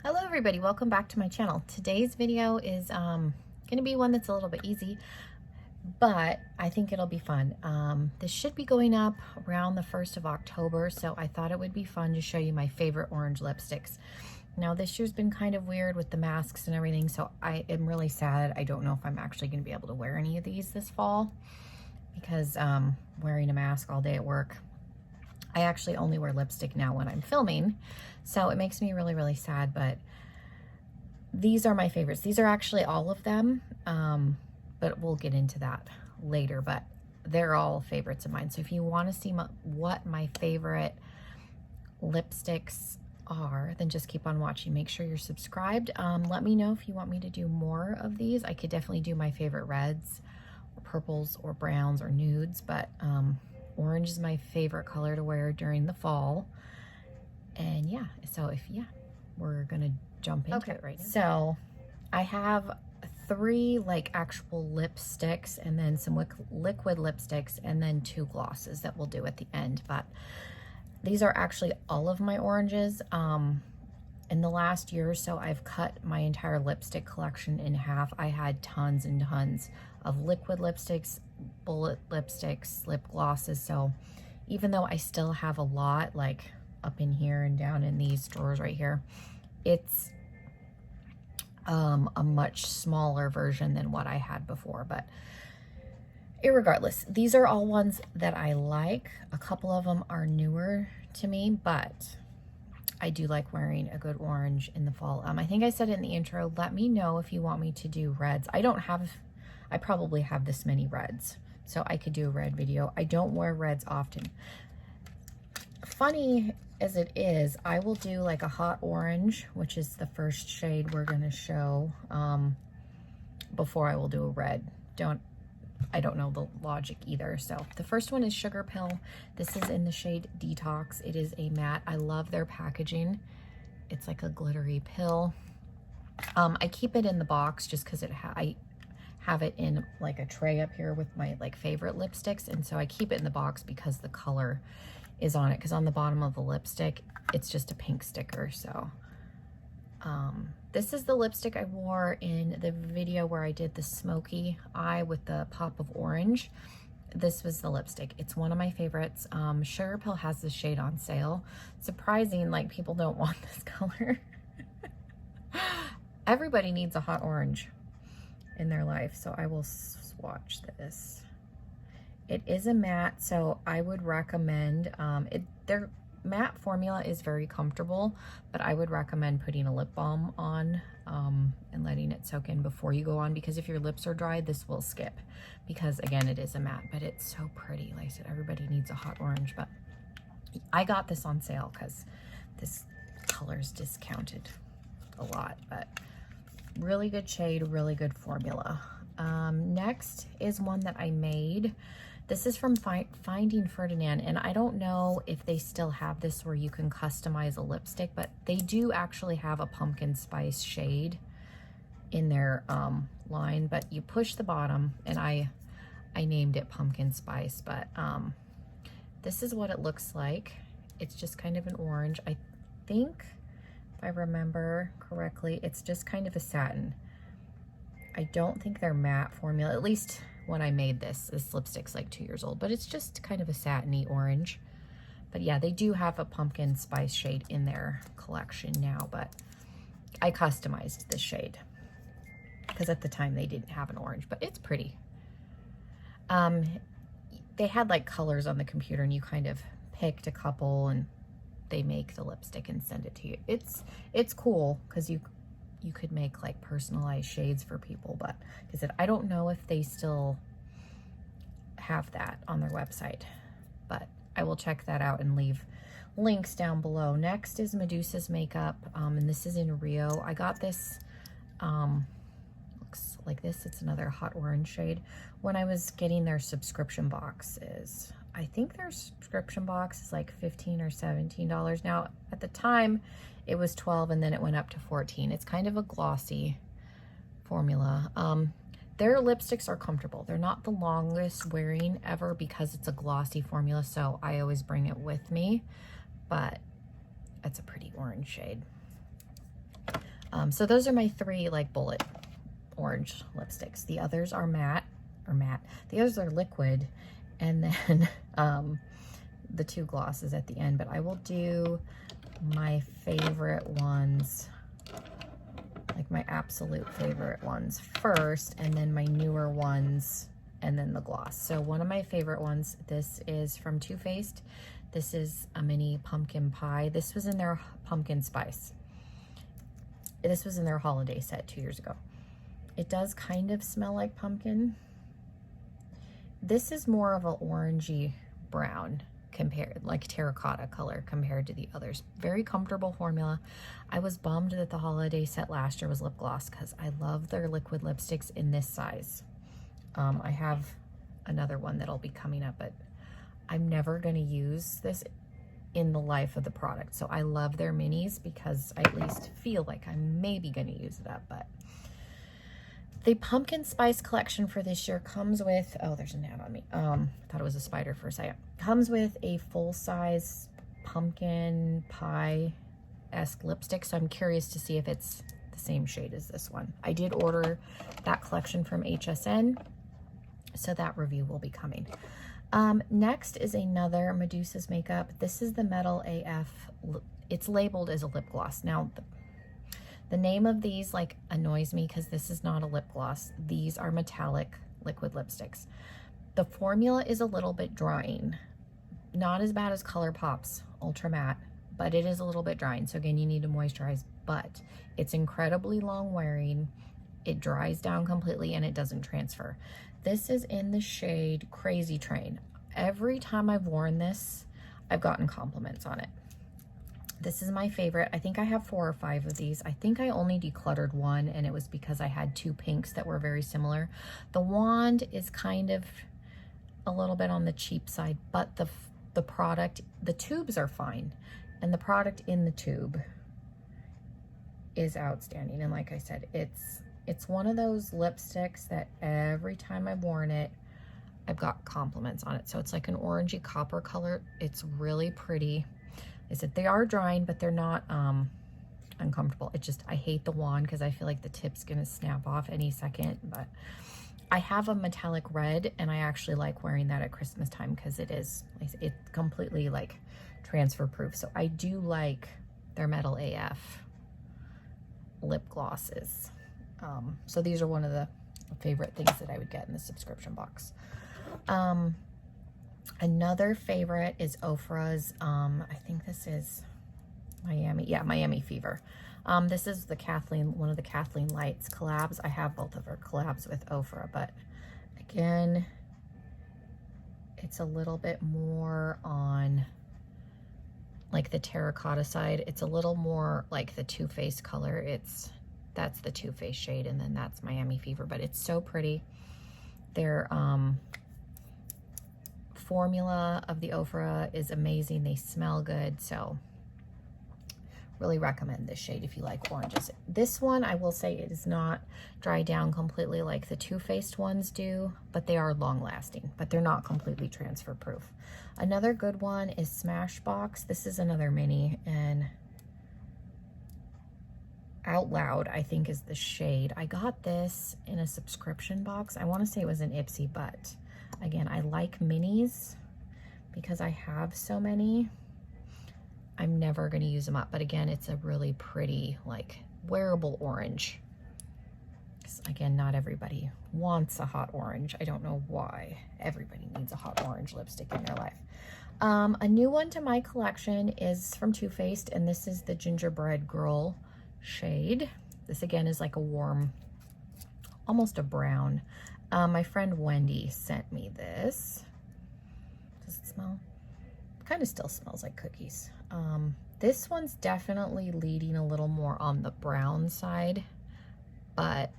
Hello everybody, welcome back to my channel. Today's video is gonna be one that's a little bit easy, but I think it'll be fun. This should be going up around the 1st of October, so I thought it would be fun to show you my favorite orange lipsticks. Now this year's been kind of weird with the masks and everything, so I am really sad. I don't know if I'm actually gonna be able to wear any of these this fall because wearing a mask all day at work. I actually only wear lipstick now when I'm filming, so it makes me really, really sad, but these are my favorites. These are actually all of them, but we'll get into that later, but they're all favorites of mine. So if you want to see what my favorite lipsticks are, then just keep on watching. Make sure you're subscribed. Let me know if you want me to do more of these. I could definitely do my favorite reds or purples or browns or nudes, but orange is my favorite color to wear during the fall. And yeah, so we're gonna jump into it right now. So I have 3 like actual lipsticks and then some liquid lipsticks and then 2 glosses that we'll do at the end. But these are actually all of my oranges. In the last year or so, I've cut my entire lipstick collection in half. I had tons and tons of liquid lipsticks, bullet lipsticks, lip glosses. So even though I still have a lot like up in here and down in these drawers right here, it's a much smaller version than what I had before. But irregardless, these are all ones that I like. A couple of them are newer to me, but I do like wearing a good orange in the fall. I think I said it in the intro, let me know if you want me to do reds. I probably have this many reds, so I could do a red video. I don't wear reds often. Funny as it is, I will do like a hot orange, which is the first shade we're gonna show, before I will do a red. I don't know the logic either. So the first one is Sugar Pill. This is in the shade Detox. It is a matte. I love their packaging. It's like a glittery pill. I keep it in the box just because I have it in like a tray up here with my like favorite lipsticks, and so I keep it in the box because the color is on it, because on the bottom of the lipstick it's just a pink sticker. So this is the lipstick I wore in the video where I did the smoky eye with the pop of orange. This was the lipstick. It's one of my favorites. Sugar Pill has this shade on sale. Surprising, like people don't want this color. Everybody needs a hot orange in their life, so I will swatch this. It is a matte, so I would recommend their matte formula is very comfortable, but I would recommend putting a lip balm on and letting it soak in before you go on, because if your lips are dry, this will skip, because again, it is a matte, but it's so pretty. Like I said, everybody needs a hot orange, but I got this on sale because this color's discounted a lot, but really good shade, really good formula. Next is one that I made. This is from Finding Ferdinand, and I don't know if they still have this where you can customize a lipstick, but they do actually have a pumpkin spice shade in their line, but you push the bottom, and I named it pumpkin spice, but this is what it looks like. It's just kind of an orange. I think, if I remember correctly, it's just kind of a satin. I don't think they're matte formula, at least when I made this lipstick's like 2 years old, but it's just kind of a satiny orange. But yeah, they do have a pumpkin spice shade in their collection now, but I customized this shade because at the time they didn't have an orange, but it's pretty. They had like colors on the computer, and you kind of picked a couple and they make the lipstick and send it to you. It's cool because you could make like personalized shades for people, but like I said, I don't know if they still have that on their website, but I will check that out and leave links down below. Next is Medusa's makeup, and this is in Rio. I got this, looks like this. It's another hot orange shade. When I was getting their subscription boxes, I think their subscription box is like $15 or $17. Now, at the time, it was $12, and then it went up to $14. It's kind of a glossy formula. Their lipsticks are comfortable. They're not the longest wearing ever because it's a glossy formula, so I always bring it with me, but it's a pretty orange shade. So those are my three like bullet orange lipsticks. The others are matte. The others are liquid, and then the two glosses at the end. But I will do my favorite ones, like my absolute favorite ones first, and then my newer ones, and then the gloss. So one of my favorite ones, this is from Too Faced. This is a mini pumpkin pie. This was in their pumpkin spice. This was in their holiday set 2 years ago. It does kind of smell like pumpkin. This is more of an orangey brown compared, like terracotta color compared to the others. Very comfortable formula. I was bummed that the holiday set last year was lip gloss because I love their liquid lipsticks in this size. I have another one that'll be coming up, but I'm never going to use this in the life of the product. So I love their minis because I at least feel like I'm maybe going to use it up. But the pumpkin spice collection for this year comes with, oh, there's an ad on me. Thought it was a spider for a second. Comes with a full-size pumpkin pie-esque lipstick. So I'm curious to see if it's the same shade as this one. I did order that collection from HSN, so that review will be coming. Next is another Medusa's makeup. This is the Metal AF. It's labeled as a lip gloss. Now, the name of these like annoys me because this is not a lip gloss. These are metallic liquid lipsticks. The formula is a little bit drying. Not as bad as ColourPop's Ultra Matte, but it is a little bit drying. So again, you need to moisturize, but it's incredibly long wearing. It dries down completely and it doesn't transfer. This is in the shade Crazy Train. Every time I've worn this, I've gotten compliments on it. This is my favorite. I think I have 4 or 5 of these. I think I only decluttered one, and it was because I had 2 pinks that were very similar. The wand is kind of a little bit on the cheap side, but the product, the tubes are fine, and the product in the tube is outstanding. And like I said, it's one of those lipsticks that every time I've worn it, I've got compliments on it. So it's like an orangey copper color. It's really pretty. I said they are drying, but they're not uncomfortable. It just, I hate the wand because I feel like the tip's gonna snap off any second. But I have a metallic red, and I actually like wearing that at Christmas time because it's completely like transfer proof. So I do like their Metal AF lip glosses. So these are one of the favorite things that I would get in the subscription box. Another favorite is Ofra's, I think this is Miami, yeah, Miami Fever. This is the Kathleen, one of the Kathleen Lights collabs. I have both of her collabs with Ofra, but again, it's a little bit more on like the terracotta side. It's a little more like the Too Faced color. That's the Too Faced shade, and then that's Miami Fever, but it's so pretty. Their formula of the Ofra is amazing. They smell good, so really recommend this shade if you like oranges. This one, I will say, it is not dry down completely like the Too Faced ones do, but they are long lasting, but they're not completely transfer proof. Another good one is Smashbox. This is another mini, and Out Loud, I think, is the shade. I got this in a subscription box. I want to say it was an Ipsy, but again, I like minis because I have so many. I'm never going to use them up, but again, it's a really pretty, like, wearable orange. Again, not everybody wants a hot orange. I don't know why. Everybody needs a hot orange lipstick in their life. A new one to my collection is from Too Faced, and this is the Gingerbread Girl shade. This again is like a warm, almost a brown. My friend Wendy sent me this. Does it smell? Kind of still smells like cookies. This one's definitely leading a little more on the brown side, but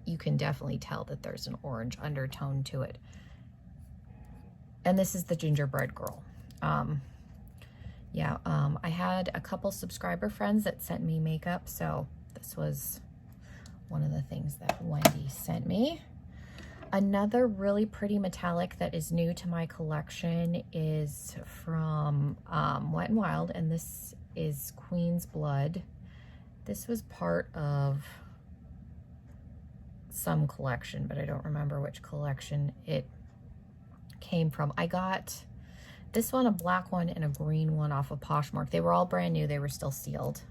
you can definitely tell that there's an orange undertone to it. And this is the Gingerbread Girl. I had a couple subscriber friends that sent me makeup, so this was one of the things that Wendy sent me. Another really pretty metallic that is new to my collection is from Wet n Wild, and this is Queen's Blood. This was part of some collection, but I don't remember which collection it came from. I got this one, a black one, and a green one off of Poshmark. They were all brand new. They were still sealed.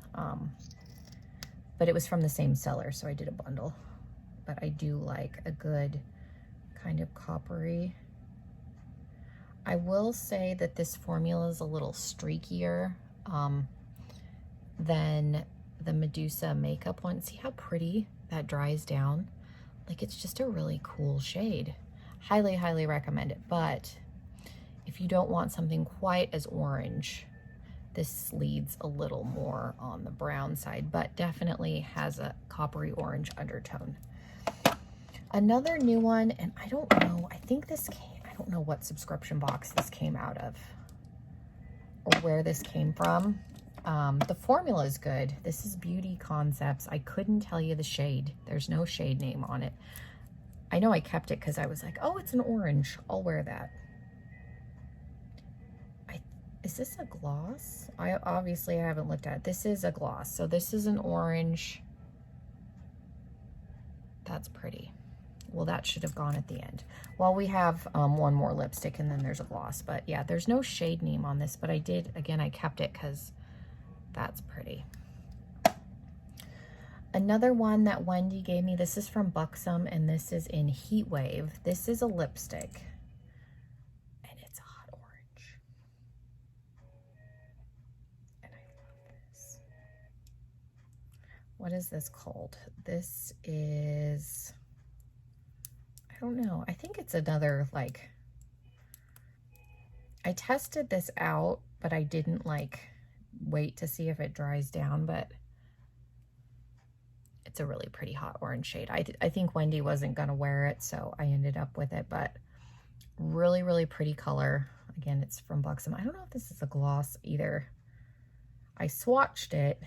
But it was from the same seller, so I did a bundle. But I do like a good kind of coppery. I will say that this formula is a little streakier than the Medusa makeup one. See how pretty that dries down? Like, it's just a really cool shade. Highly, highly recommend it. But if you don't want something quite as orange, this leads a little more on the brown side, but definitely has a coppery orange undertone. Another new one, and I don't know, I think this came, I don't know what subscription box this came out of or where this came from. The formula is good. This is Beauty Concepts. I couldn't tell you the shade. There's no shade name on it. I know I kept it because I was like, oh, it's an orange. I'll wear that. Is this a gloss? I haven't looked at it. This is a gloss. So this is an orange. That's pretty. Well, that should have gone at the end. Well, we have one more lipstick and then there's a gloss. But yeah, there's no shade name on this, but I did, again, I kept it because that's pretty. Another one that Wendy gave me, this is from Buxom, and this is in Heat Wave. This is a lipstick. What is this called? This is, I don't know. I think it's another, like, I tested this out, but I didn't like wait to see if it dries down, but it's a really pretty hot orange shade. I think Wendy wasn't gonna wear it, so I ended up with it, but really, really pretty color. Again, it's from Buxom. I don't know if this is a gloss either. I swatched it,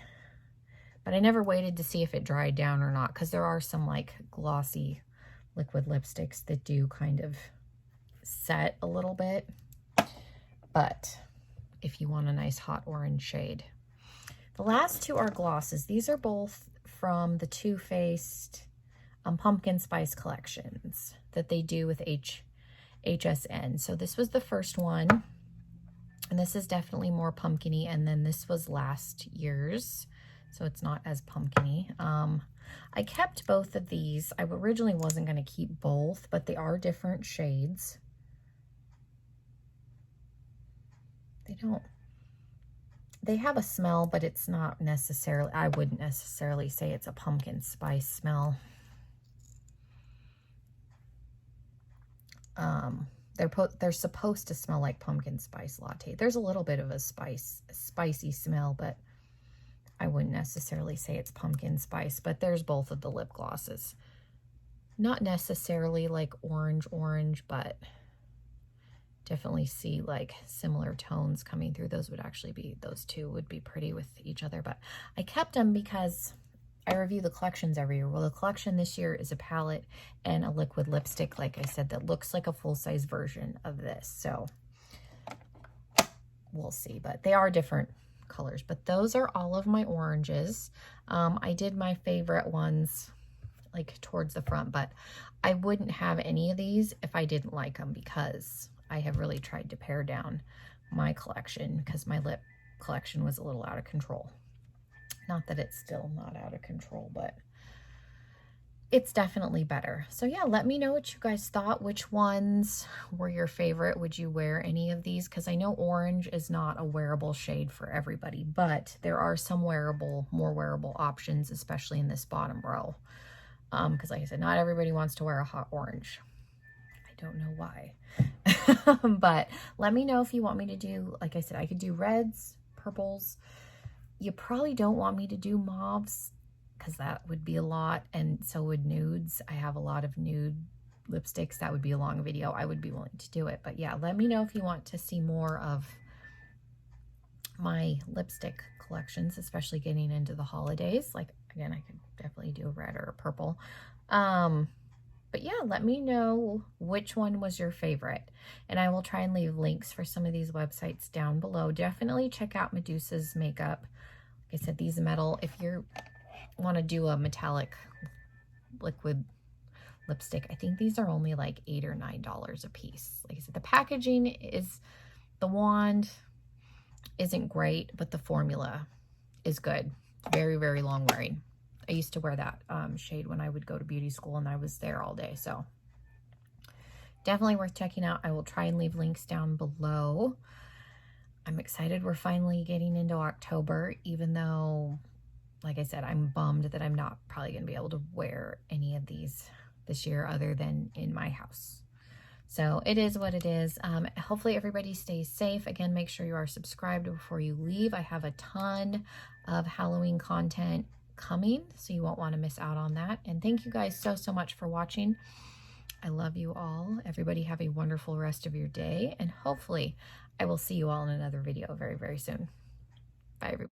but I never waited to see if it dried down or not, because there are some like glossy liquid lipsticks that do kind of set a little bit. But if you want a nice hot orange shade. The last two are glosses. These are both from the Too Faced Pumpkin Spice collections that they do with HSN. So this was the first one, and this is definitely more pumpkin-y, and then this was last year's. So it's not as pumpkin-y. I kept both of these. I originally wasn't going to keep both, but they are different shades. They have a smell, but it's not necessarily, I wouldn't necessarily say it's a pumpkin spice smell. They're supposed to smell like pumpkin spice latte. There's a little bit of a spicy smell, but I wouldn't necessarily say it's pumpkin spice, but there's both of the lip glosses. Not necessarily like orange, but definitely see like similar tones coming through. Those two would be pretty with each other, but I kept them because I review the collections every year. Well, the collection this year is a palette and a liquid lipstick, like I said, that looks like a full-size version of this. So we'll see, but they are different colors. But those are all of my oranges. I did my favorite ones like towards the front, but I wouldn't have any of these if I didn't like them, because I have really tried to pare down my collection because my lip collection was a little out of control. Not that it's still not out of control, but it's definitely better. So yeah, let me know what you guys thought. Which ones were your favorite? Would you wear any of these? Because I know orange is not a wearable shade for everybody, but there are some more wearable options, especially in this bottom row. Because like I said, not everybody wants to wear a hot orange. I don't know why. But let me know if you want me to do, like I said, I could do reds, purples. You probably don't want me to do mauves, because that would be a lot, and so would nudes. I have a lot of nude lipsticks. That would be a long video. I would be willing to do it. But yeah, let me know if you want to see more of my lipstick collections, especially getting into the holidays. Like, again, I could definitely do a red or a purple. But yeah, let me know which one was your favorite. And I will try and leave links for some of these websites down below. Definitely check out Medusa's makeup. Like I said, these metal, if you're want to do a metallic liquid lipstick, I think these are only like $8 or $9 a piece. Like I said, the packaging is, the wand isn't great, but the formula is good. Very, very long wearing. I used to wear that shade when I would go to beauty school, and I was there all day. So definitely worth checking out. I will try and leave links down below. I'm excited we're finally getting into October, even though, like I said, I'm bummed that I'm not probably going to be able to wear any of these this year other than in my house. So it is what it is. Hopefully everybody stays safe. Again, make sure you are subscribed before you leave. I have a ton of Halloween content coming, so you won't want to miss out on that. And thank you guys so, so much for watching. I love you all. Everybody have a wonderful rest of your day, and hopefully I will see you all in another video very, very soon. Bye, everybody.